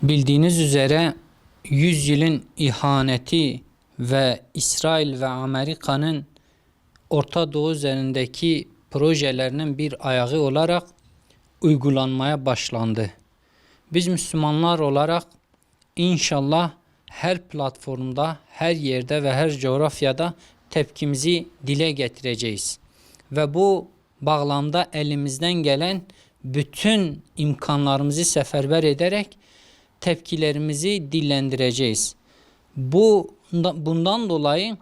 Bildiğiniz üzere 100 yılın ihaneti ve İsrail ve Amerika'nın Orta Doğu üzerindeki projelerinin bir ayağı olarak uygulanmaya başlandı. Biz Müslümanlar olarak inşallah her platformda, her yerde ve her coğrafyada tepkimizi dile getireceğiz. Ve bu bağlamda elimizden gelen bütün imkanlarımızı seferber ederek tepkilerimizi dillendireceğiz. Bundan dolayı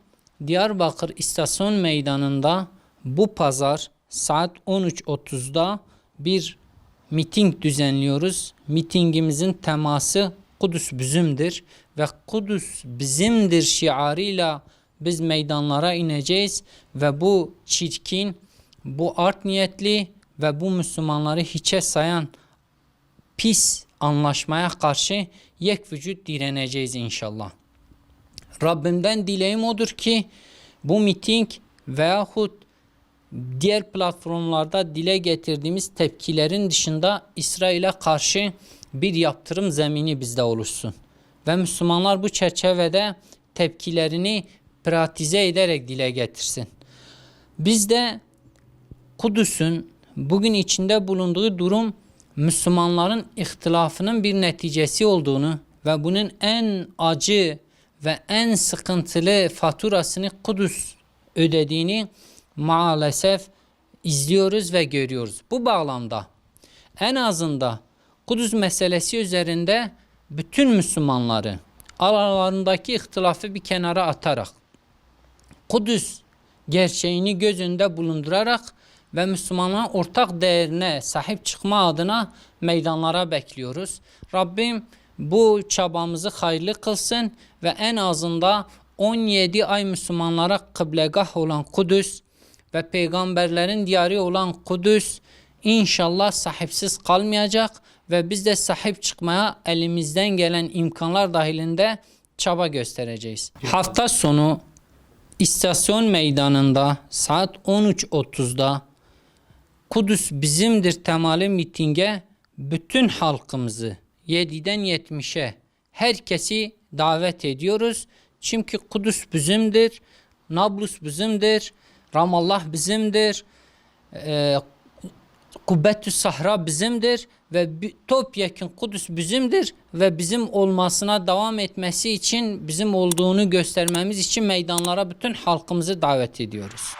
Diyarbakır İstasyon Meydanı'nda bu pazar saat 13.30'da bir miting düzenliyoruz. Mitingimizin teması Kudüs bizimdir ve Kudüs bizimdir şiarıyla biz meydanlara ineceğiz ve bu çirkin, bu art niyetli ve bu Müslümanları hiçe sayan pis anlaşmaya karşı yekvücut direneceğiz inşallah. Rabbimden dileğim odur ki bu miting veyahut diğer platformlarda dile getirdiğimiz tepkilerin dışında İsrail'e karşı bir yaptırım zemini bizde oluşsun. Ve Müslümanlar bu çerçevede tepkilerini pratize ederek dile getirsin. Biz de Kudüs'ün bugün içinde bulunduğu durum Müslümanların ihtilafının bir neticesi olduğunu ve bunun en acı ve en sıkıntılı faturasını Kudüs ödediğini maalesef izliyoruz ve görüyoruz. Bu bağlamda en azından Kudüs meselesi üzerinde bütün Müslümanları aralarındaki ihtilafı bir kenara atarak Kudüs gerçeğini göz önünde bulundurarak ve Müslümanların ortak değerine sahip çıkma adına meydanlara bekliyoruz. Rabbim bu çabamızı hayırlı kılsın ve en azından 17 ay Müslümanlara kıblegah olan Kudüs ve peygamberlerin diyarı olan Kudüs inşallah sahipsiz kalmayacak ve biz de sahip çıkmaya elimizden gelen imkanlar dahilinde çaba göstereceğiz. Hafta sonu İstasyon Meydanı'nda saat 13.30'da Kudüs bizimdir temalı mitinge bütün halkımızı 7'den 70'e herkesi davet ediyoruz. Çünkü Kudüs bizimdir, Nablus bizimdir, Ramallah bizimdir, Kubbetü Sahra bizimdir ve topyekun Kudüs bizimdir ve bizim olmasına devam etmesi için bizim olduğunu göstermemiz için meydanlara bütün halkımızı davet ediyoruz.